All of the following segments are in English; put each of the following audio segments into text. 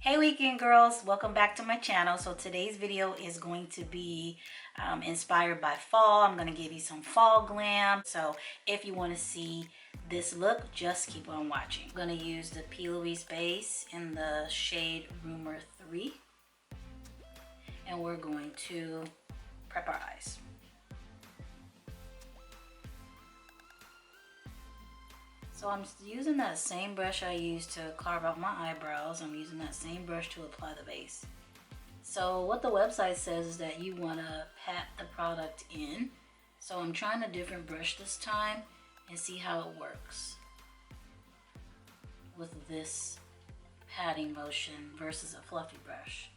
Hey weekend girls, welcome back to my channel. So today's video is going to be inspired by fall. I'm going to give you some fall glam. So if you want to see this look, just keep on watching. I'm going to use the P. Louise base in the shade Rumor 3. And we're going to prep our eyes. So I'm using that same brush I used to carve out my eyebrows. I'm using that same brush to apply the base. So what the website says is that you want to pat the product in. So I'm trying a different brush this time and see how it works with this patting motion versus a fluffy brush,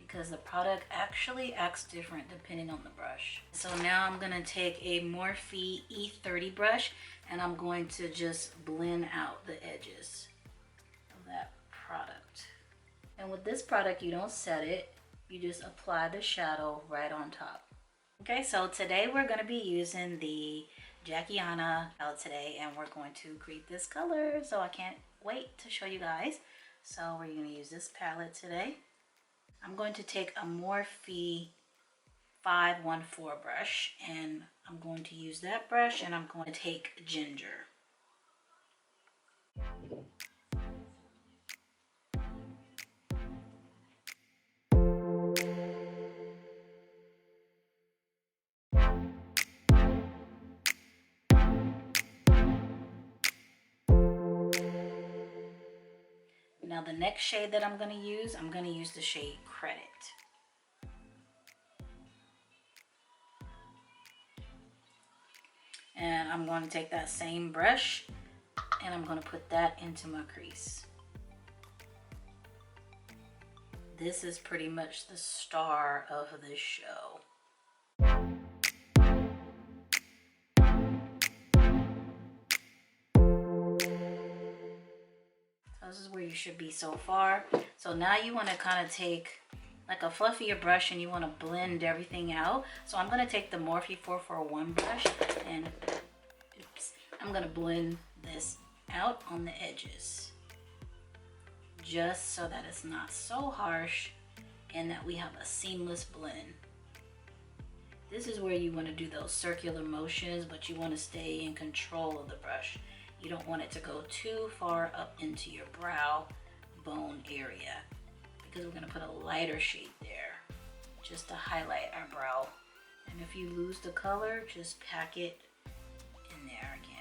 because the product actually acts different depending on the brush. So now I'm going to take a Morphe E30 brush and I'm going to just blend out the edges of that product. And with this product, you don't set it, you just apply the shadow right on top. Okay, so today we're going to be using the Jackiana palette today, and we're going to create this color. So I can't wait to show you guys. So we're going to use this palette today. I'm going to take a Morphe 514 brush, and I'm going to use that brush, and I'm going to take ginger. Now the next shade that I'm going to use the shade Credit. And I'm going to take that same brush and I'm going to put that into my crease. This is pretty much the star of this show. So this is where you should be so far. So now you want to kind of take like a fluffier brush and you want to blend everything out. So I'm going to take the Morphe 441 brush and I'm going to blend this out on the edges, just so that it's not so harsh and that we have a seamless blend. This is where you want to do those circular motions, but you want to stay in control of the brush. You don't want it to go too far up into your brow bone area, because we're going to put a lighter shade there just to highlight our brow. And if you lose the color, just pack it in there again.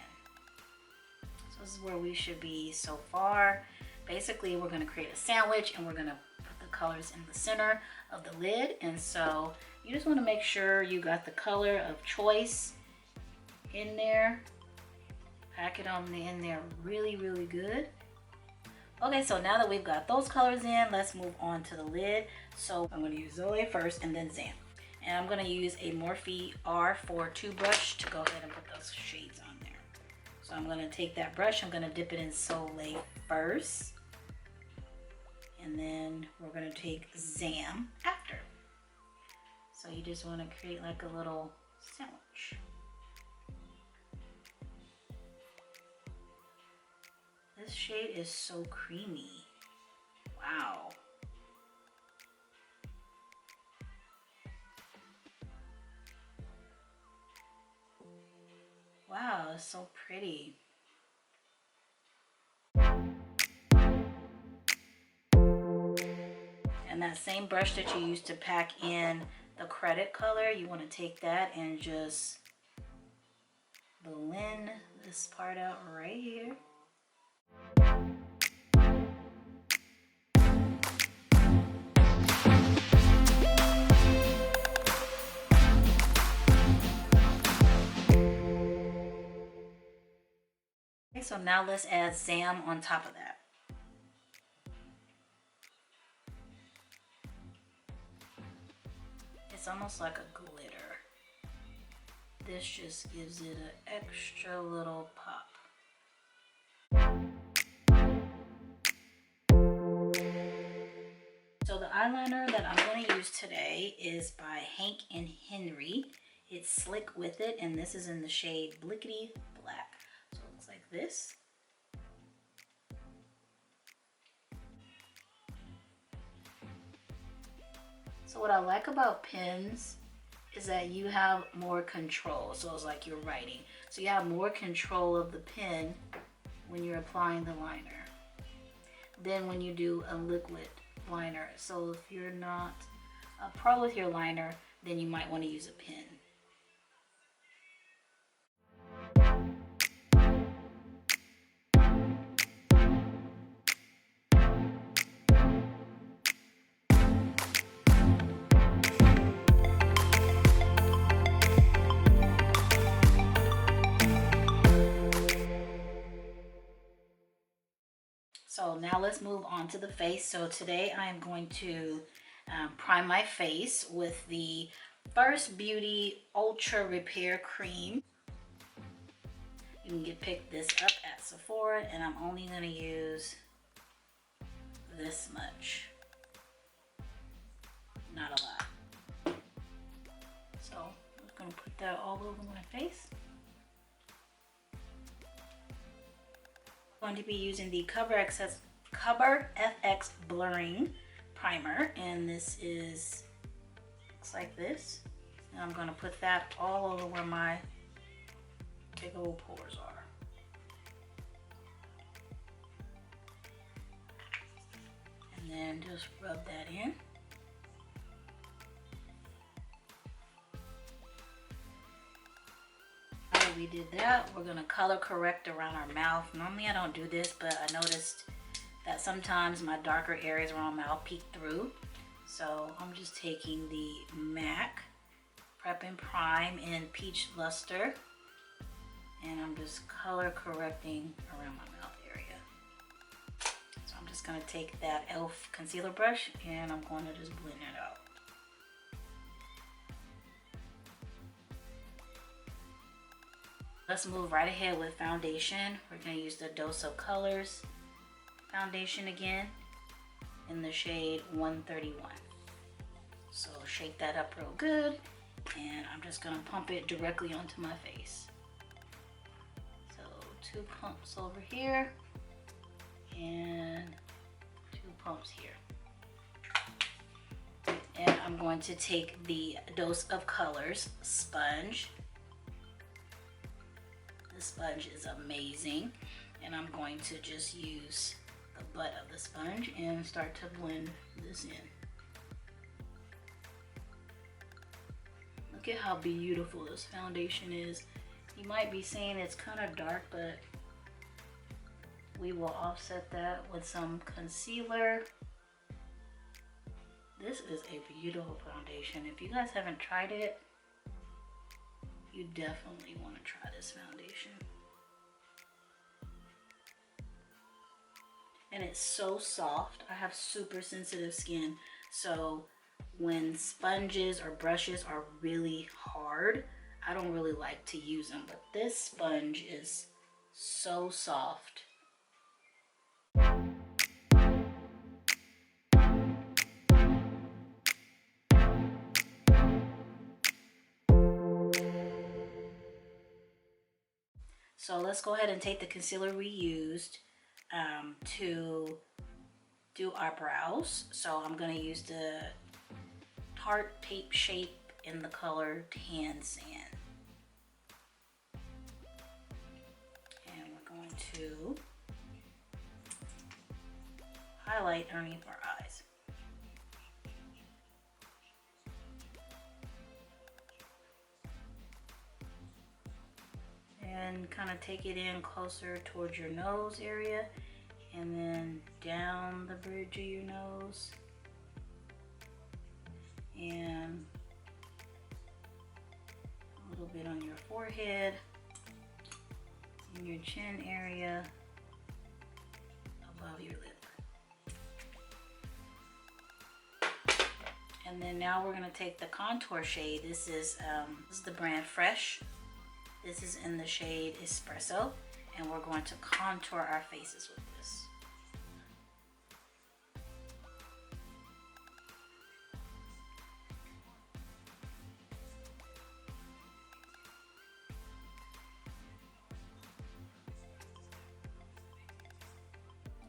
So this is where we should be so far. Basically, we're going to create a sandwich and we're going to put the colors in the center of the lid. And so you just want to make sure you got the color of choice in there. Pack it on in there really, really good. Okay, so now that we've got those colors in, let's move on to the lid. So I'm going to use Zoe first and then Zam. And I'm going to use a Morphe R42 brush to go ahead and put those shades on there. So I'm going to take that brush, I'm going to dip it in Soleil first. And then we're going to take Zam after. So you just want to create like a little sandwich. This shade is so creamy. Wow. Wow, it's so pretty. And that same brush that you used to pack in the Credit color, you want to take that and just blend this part out right here. Okay, so now let's add Zam on top of that. It's almost like a glitter. This just gives it an extra little pop. So the eyeliner that I'm going to use today is by Hank and Henry. It's Slick With It, and this is in the shade Blickety Black. So it looks like this. So what I like about pens is that you have more control. So it's like you're writing. So you have more control of the pen when you're applying the liner than when you do a liquid liner. So if you're not a pro with your liner, then you might want to use a pen. So now let's move on to the face. So today I am going to prime my face with the First Beauty Ultra Repair Cream. You can pick this up at Sephora, and I'm only going to use this much. Not a lot. So I'm just going to put that all over my face. I'm going to be using the Cover FX Blurring Primer, and this looks like this. And I'm going to put that all over where my big old pores are. And then just rub that in. We did that. We're gonna color correct around our mouth. Normally I don't do this, but I noticed that sometimes my darker areas around my mouth peek through. So I'm just taking the MAC Prep and Prime in Peach Luster, and I'm just color correcting around my mouth area. So I'm just gonna take that e.l.f. concealer brush and I'm going to just blend it out. Let's move right ahead with foundation. We're going to use the Dose of Colors foundation again in the shade 131. So shake that up real good, and I'm just going to pump it directly onto my face. So 2 pumps over here and 2 pumps here. And I'm going to take the Dose of Colors sponge. The sponge is amazing, and I'm going to just use the butt of the sponge and start to blend this in. Look at how beautiful this foundation is. You might be saying it's kind of dark, but we will offset that with some concealer. This is a beautiful foundation. If you guys haven't tried it, you definitely want to try this foundation. And it's so soft. I have super sensitive skin, so when sponges or brushes are really hard, I don't really like to use them, but this sponge is so soft. So let's go ahead and take the concealer we used to do our brows. So I'm going to use the Tarte Tape Shape in the color Tan Sand. And we're going to highlight underneath our eyes. And kind of take it in closer towards your nose area, and then down the bridge of your nose, and a little bit on your forehead, in your chin area, above your lip. And then now we're going to take the contour shade. This is the brand Fresh. This is in the shade Espresso, and we're going to contour our faces with this.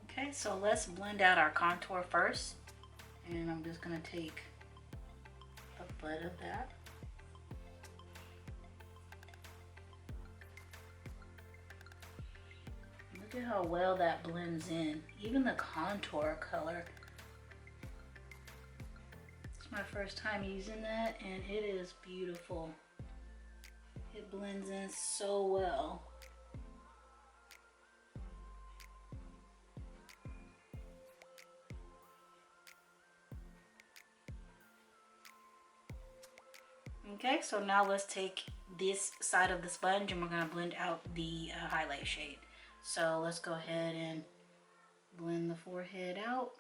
Okay, so let's blend out our contour first, and I'm just going to take the butt of that. Look at how well that blends in. Even the contour color. It's my first time using that and it is beautiful. It blends in so well. Okay, so now let's take this side of the sponge and we're going to blend out the highlight shade. So let's go ahead and blend the forehead out.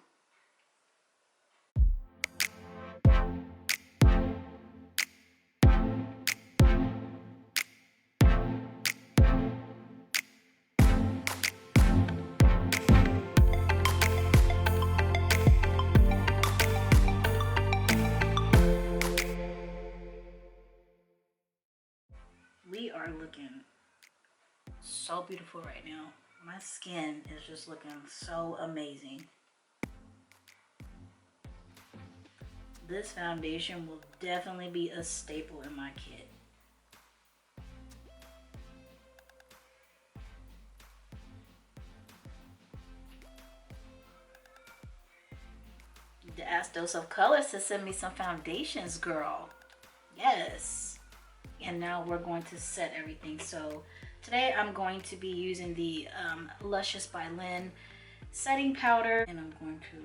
We are looking so beautiful right now. My skin is just looking so amazing. This foundation will definitely be a staple in my kit. You asked Dose of Colors to send me some foundations, girl. Yes. And now we're going to set everything. So today I'm going to be using the Luscious by Lynn setting powder, and I'm going to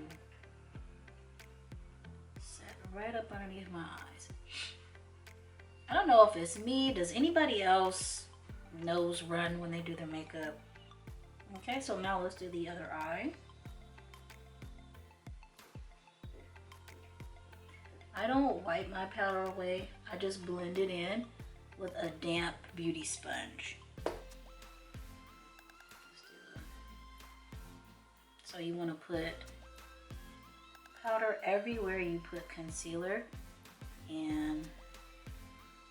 set right up underneath my eyes. I don't know if it's me. Does anybody else nose run when they do their makeup? Okay, so now let's do the other eye. I don't wipe my powder away. I just blend it in with a damp beauty sponge. So you want to put powder everywhere you put concealer, and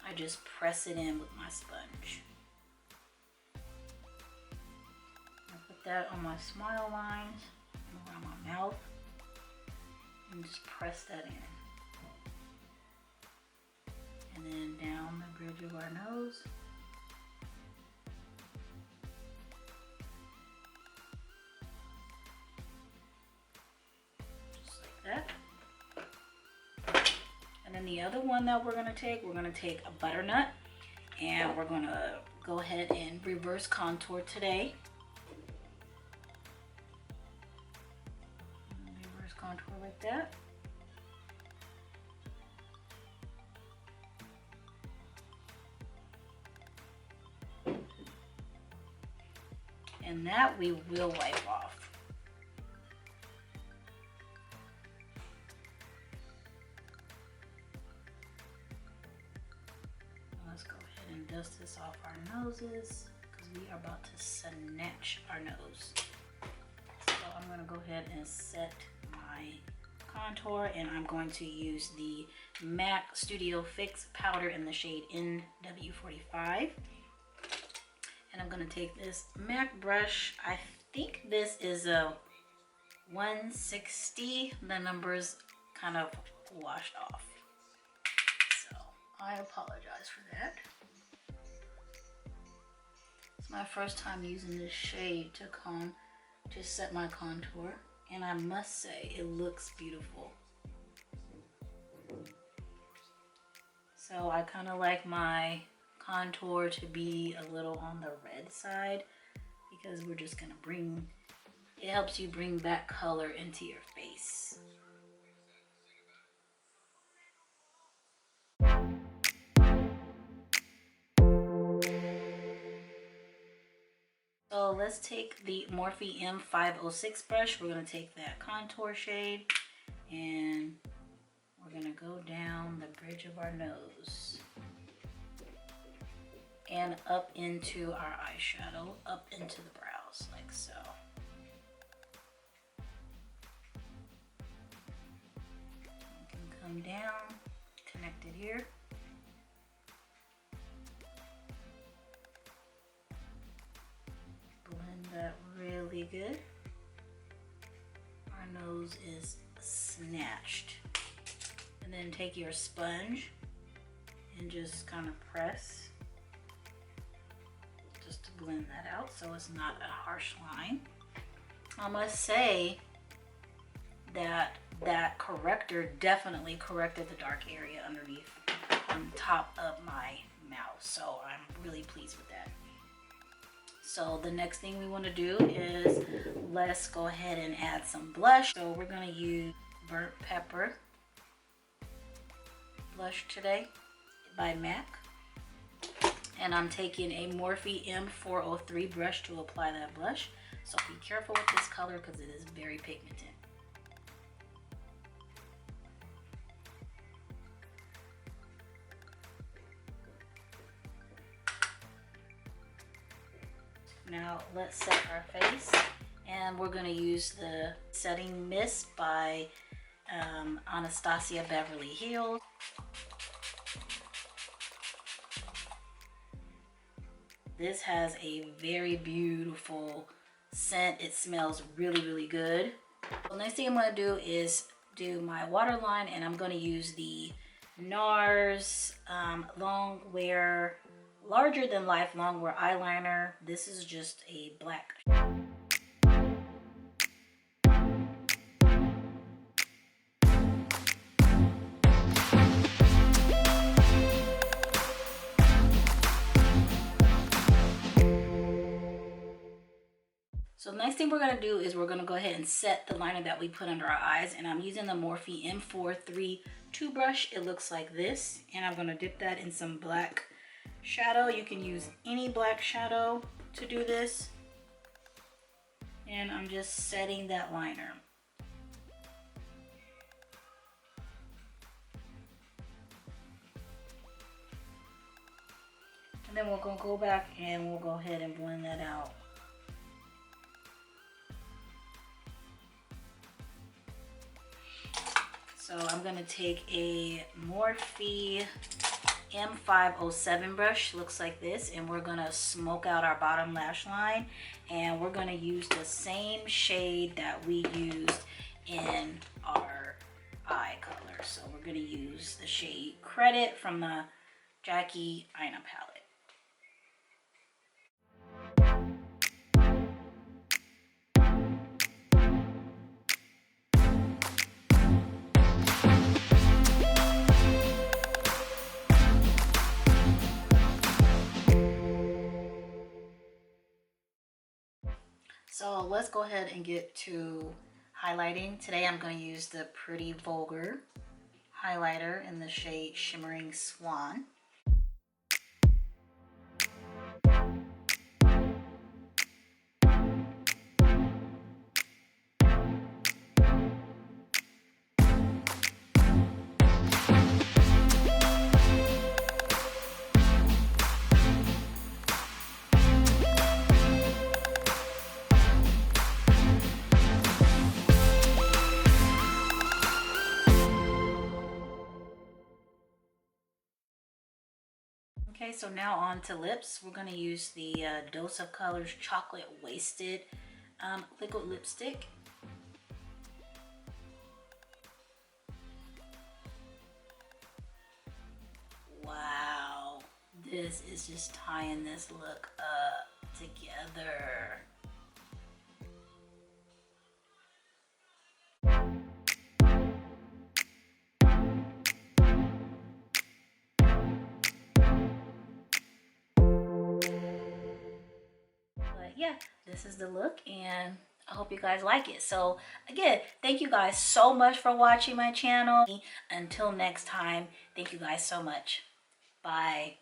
I just press it in with my sponge. I put that on my smile lines and around my mouth and just press that in. And then down the bridge of our nose. Just like that. And then the other one that we're going to take a butternut. And we're going to go ahead and reverse contour today. Reverse contour like that. And that we will wipe off. Let's go ahead and dust this off our noses because we are about to snatch our nose. So I'm going to go ahead and set my contour, and I'm going to use the MAC Studio Fix powder in the shade NW45. And I'm going to take this MAC brush. I think this is a 160. The numbers kind of washed off. So I apologize for that. It's my first time using this shade to set my contour. And I must say, it looks beautiful. So I kind of like my contour to be a little on the red side because we're just gonna it helps you bring back color into your face. So let's take the Morphe M506 brush. We're gonna take that contour shade and we're gonna go down the bridge of our nose and up into our eyeshadow, up into the brows, like so. You can come down, connect it here. Blend that really good. Our nose is snatched. And then take your sponge and just kind of press just to blend that out so it's not a harsh line. I must say that that corrector definitely corrected the dark area underneath on top of my mouth. So I'm really pleased with that. So the next thing we want to do is let's go ahead and add some blush. So we're going to use Burnt Pepper blush today by MAC. And I'm taking a Morphe M403 brush to apply that blush. So be careful with this color because it is very pigmented. Now let's set our face, and we're going to use the setting mist by Anastasia Beverly Hills. This has a very beautiful scent. It smells really, really good. The next thing I'm going to do is do my waterline, and I'm going to use the NARS Longwear Larger Than Life Longwear Eyeliner. This is just a black. So the next thing we're going to do is we're going to go ahead and set the liner that we put under our eyes, and I'm using the Morphe M43 brush. It looks like this, and I'm going to dip that in some black shadow. You can use any black shadow to do this, and I'm just setting that liner. And then we're going to go back and we'll go ahead and blend that out. So I'm going to take a Morphe M507 brush, looks like this, and we're going to smoke out our bottom lash line, and we're going to use the same shade that we used in our eye color. So we're going to use the shade Credit from the Jackie Aina palette. So let's go ahead and get to highlighting. Today I'm going to use the Pretty Vulgar highlighter in the shade Shimmering Swan. Okay, so now on to lips. We're going to use the Dose of Colors Chocolate Wasted liquid lipstick. Wow, this is just tying this look up together. Yeah, this is the look, and I hope you guys like it. So again, thank you guys so much for watching my channel. Until next time, thank you guys so much. Bye.